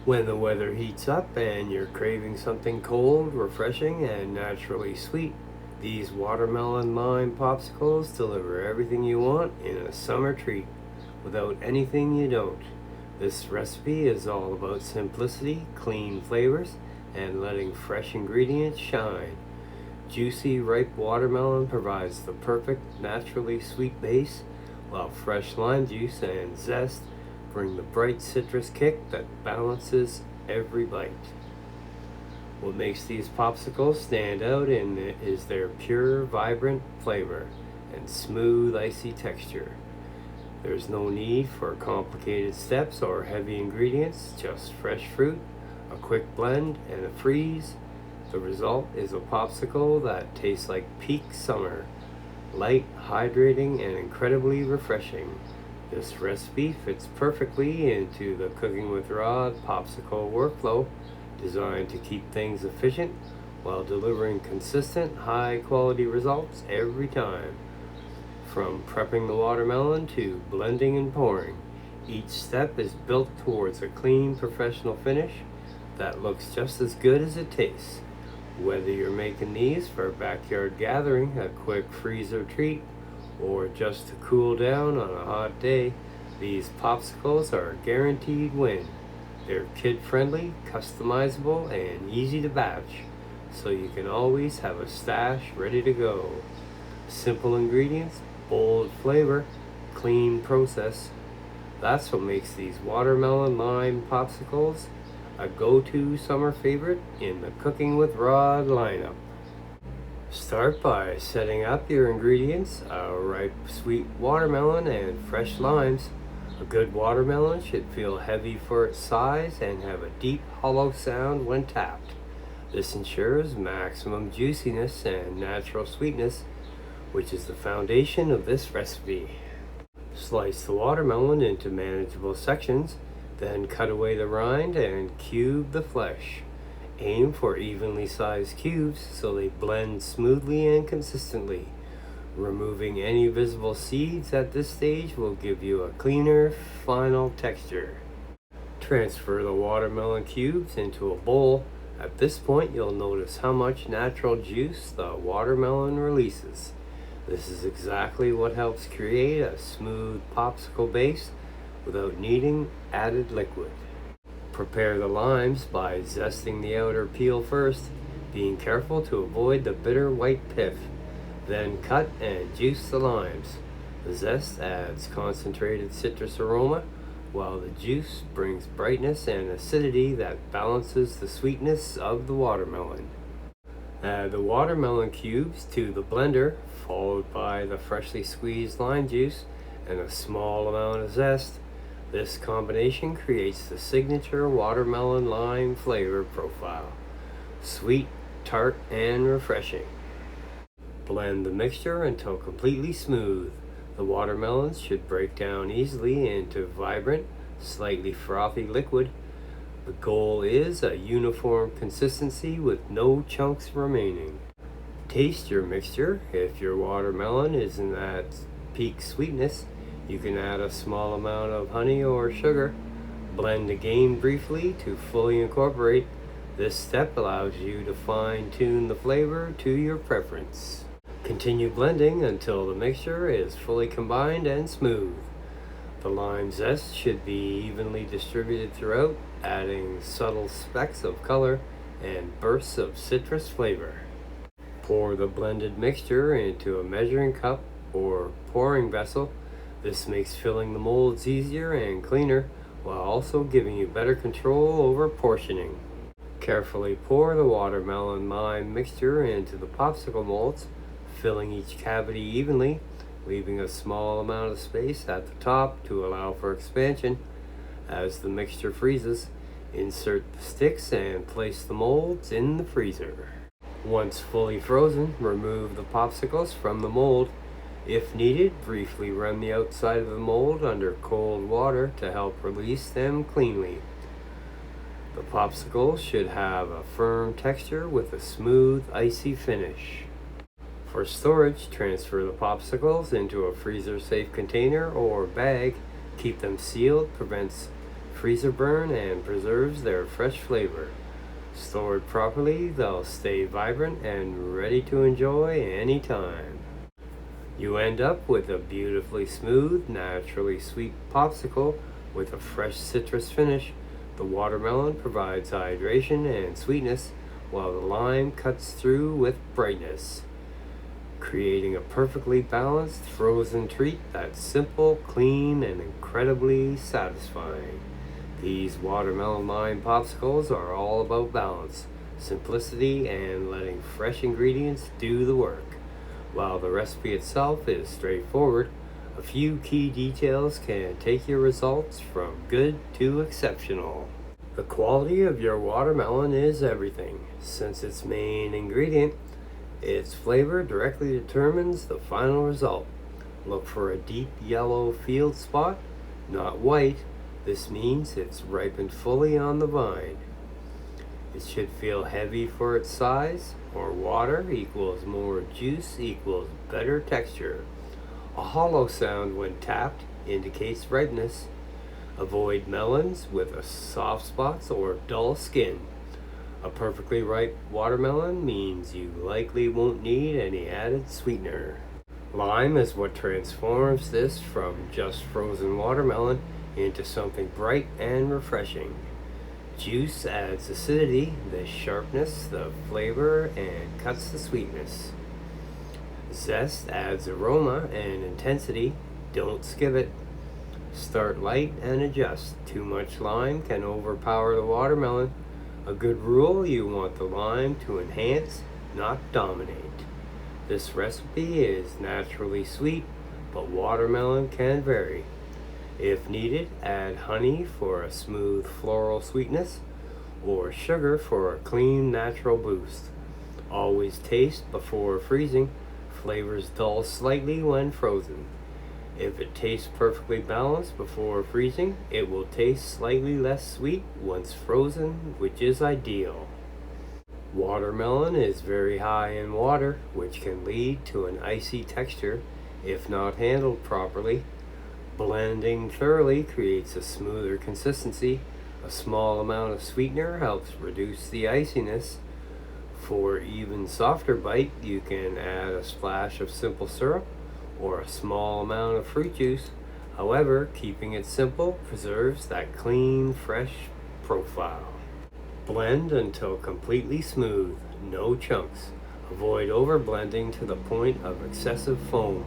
When the weather heats up and you're craving something cold, refreshing, and naturally sweet, these watermelon lime popsicles deliver everything you want in a summer treat without anything you don't. This recipe is all about simplicity, clean flavors, and letting fresh ingredients shine. Juicy, ripe watermelon provides the perfect, naturally sweet base, while fresh lime juice and zest bring the bright citrus kick that balances every bite. What makes these popsicles stand out is their pure, vibrant flavor and smooth, icy texture. There's no need for complicated steps or heavy ingredients, just fresh fruit, a quick blend, and a freeze. The result is a popsicle that tastes like peak summer, light, hydrating, and incredibly refreshing. This recipe fits perfectly into the Cooking with Rod popsicle workflow, designed to keep things efficient while delivering consistent, high-quality results every time. From prepping the watermelon to blending and pouring, each step is built towards a clean, professional finish that looks just as good as it tastes. Whether you're making these for a backyard gathering, a quick freezer treat, or just to cool down on a hot day, these popsicles are a guaranteed win. They're kid-friendly, customizable, and easy to batch, so you can always have a stash ready to go. Simple ingredients, bold flavor, clean process. That's what makes these watermelon lime popsicles a go-to summer favorite in the Cooking with Rod lineup. Start by setting up your ingredients: a ripe sweet watermelon and fresh limes. A good watermelon should feel heavy for its size and have a deep hollow sound when tapped. This ensures maximum juiciness and natural sweetness, which is the foundation of this recipe. Slice the watermelon into manageable sections, then cut away the rind and cube the flesh. Aim for evenly sized cubes so they blend smoothly and consistently. Removing any visible seeds at this stage will give you a cleaner, final texture. Transfer the watermelon cubes into a bowl. At this point, you'll notice how much natural juice the watermelon releases. This is exactly what helps create a smooth popsicle base without needing added liquid. Prepare the limes by zesting the outer peel first, being careful to avoid the bitter white pith. Then cut and juice the limes. The zest adds concentrated citrus aroma, while the juice brings brightness and acidity that balances the sweetness of the watermelon. Add the watermelon cubes to the blender, followed by the freshly squeezed lime juice and a small amount of zest. This combination creates the signature watermelon lime flavor profile: sweet, tart, and refreshing. Blend the mixture until completely smooth. The watermelons should break down easily into vibrant, slightly frothy liquid. The goal is a uniform consistency with no chunks remaining. Taste your mixture. If your watermelon isn't at peak sweetness, you can add a small amount of honey or sugar. Blend again briefly to fully incorporate. This step allows you to fine-tune the flavor to your preference. Continue blending until the mixture is fully combined and smooth. The lime zest should be evenly distributed throughout, adding subtle specks of color and bursts of citrus flavor. Pour the blended mixture into a measuring cup or pouring vessel. This makes filling the molds easier and cleaner, while also giving you better control over portioning. Carefully pour the watermelon lime mixture into the popsicle molds, filling each cavity evenly, leaving a small amount of space at the top to allow for expansion. As the mixture freezes, insert the sticks and place the molds in the freezer. Once fully frozen, remove the popsicles from the mold. If needed, briefly run the outside of the mold under cold water to help release them cleanly. The popsicle should have a firm texture with a smooth, icy finish. For storage, transfer the popsicles into a freezer-safe container or bag. Keep them sealed, prevents freezer burn and preserves their fresh flavor. Stored properly, they'll stay vibrant and ready to enjoy anytime. You end up with a beautifully smooth, naturally sweet popsicle with a fresh citrus finish. The watermelon provides hydration and sweetness, while the lime cuts through with brightness, creating a perfectly balanced frozen treat that's simple, clean, and incredibly satisfying. These watermelon lime popsicles are all about balance, simplicity, and letting fresh ingredients do the work. While the recipe itself is straightforward, a few key details can take your results from good to exceptional. The quality of your watermelon is everything. Since its main ingredient, its flavor directly determines the final result. Look for a deep yellow field spot, not white. This means it's ripened fully on the vine. It should feel heavy for its size. More water equals more juice equals better texture. A hollow sound when tapped indicates ripeness. Avoid melons with soft spots or dull skin. A perfectly ripe watermelon means you likely won't need any added sweetener. Lime is what transforms this from just frozen watermelon into something bright and refreshing. Juice adds acidity, the sharpness, the flavor, and cuts the sweetness. Zest adds aroma and intensity. Don't skip it. Start light and adjust. Too much lime can overpower the watermelon. A good rule, you want the lime to enhance, not dominate. This recipe is naturally sweet, but watermelon can vary. If needed, add honey for a smooth floral sweetness or sugar for a clean natural boost. Always taste before freezing. Flavors dull slightly when frozen. If it tastes perfectly balanced before freezing, it will taste slightly less sweet once frozen, which is ideal. Watermelon is very high in water, which can lead to an icy texture if not handled properly. Blending thoroughly creates a smoother consistency. A small amount of sweetener helps reduce the iciness. For even softer bite, you can add a splash of simple syrup or a small amount of fruit juice. However, keeping it simple preserves that clean, fresh profile. Blend until completely smooth, no chunks. Avoid overblending to the point of excessive foam.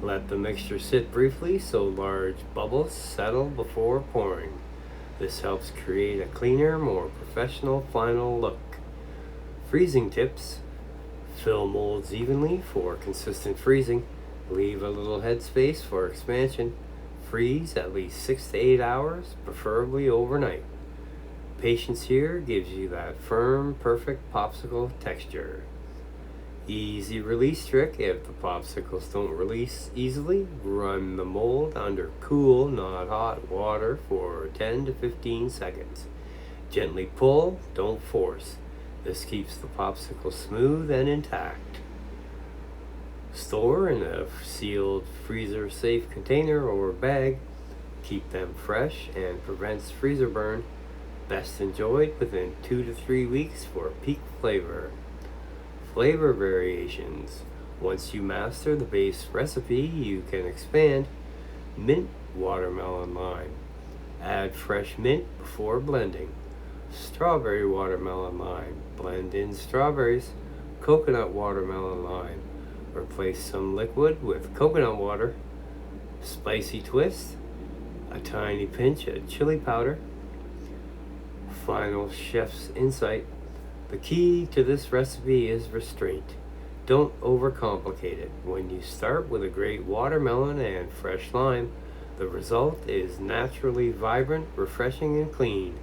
Let the mixture sit briefly so large bubbles settle before pouring. This helps create a cleaner, more professional final look. Freezing tips: fill molds evenly for consistent freezing. Leave a little headspace for expansion. Freeze at least 6 to 8 hours, preferably overnight. Patience here gives you that firm, perfect popsicle texture. Easy release trick: if the popsicles don't release easily, run the mold under cool, not hot water for 10 to 15 seconds. Gently pull, don't force. This keeps the popsicle smooth and intact. Store in a sealed freezer-safe container or bag. Keep them fresh and prevents freezer burn. Best enjoyed within 2 to 3 weeks for peak flavor. Flavor variations: once you master the base recipe, you can expand. Mint watermelon lime. Add fresh mint before blending. Strawberry watermelon lime. Blend in strawberries. Coconut watermelon lime. Replace some liquid with coconut water. Spicy twist: a tiny pinch of chili powder. Final chef's insight: the key to this recipe is restraint. Don't overcomplicate it. When you start with a great watermelon and fresh lime, the result is naturally vibrant, refreshing, and clean.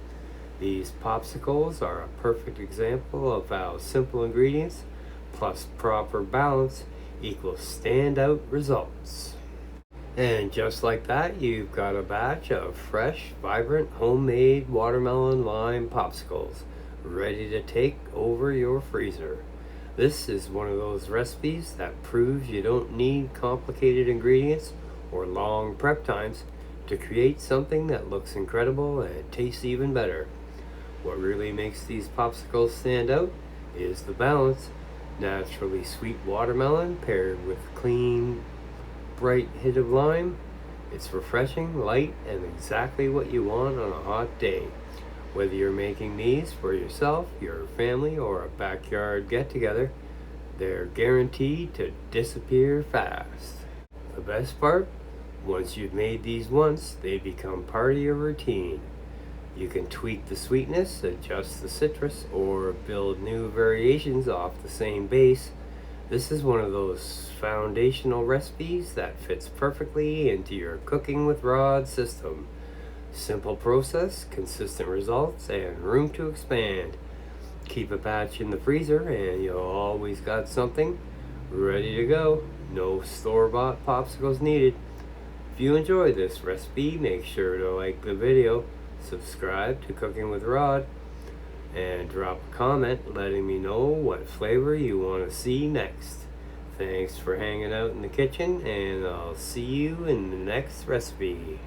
These popsicles are a perfect example of how simple ingredients plus proper balance equals standout results. And just like that, you've got a batch of fresh, vibrant, homemade watermelon lime popsicles ready to take over your freezer. This is one of those recipes that proves you don't need complicated ingredients or long prep times. to create something that looks incredible and tastes even better. What really makes these popsicles stand out is the balance. Naturally sweet watermelon paired with clean, bright hit of lime. It's refreshing, light, and exactly what you want on a hot day. Whether you're making these for yourself, your family, or a backyard get-together, they're guaranteed to disappear fast. The best part? Once you've made these once, they become part of your routine. You can tweak the sweetness, adjust the citrus, or build new variations off the same base. This is one of those foundational recipes that fits perfectly into your cooking with Rod system. Simple process, consistent results, and room to expand. Keep a batch in the freezer and you'll always got something ready to go. No store-bought popsicles needed. If you enjoy this recipe, make sure to like the video, subscribe to Cooking with Rod, and drop a comment letting me know what flavor you want to see next. Thanks for hanging out in the kitchen, and I'll see you in the next recipe.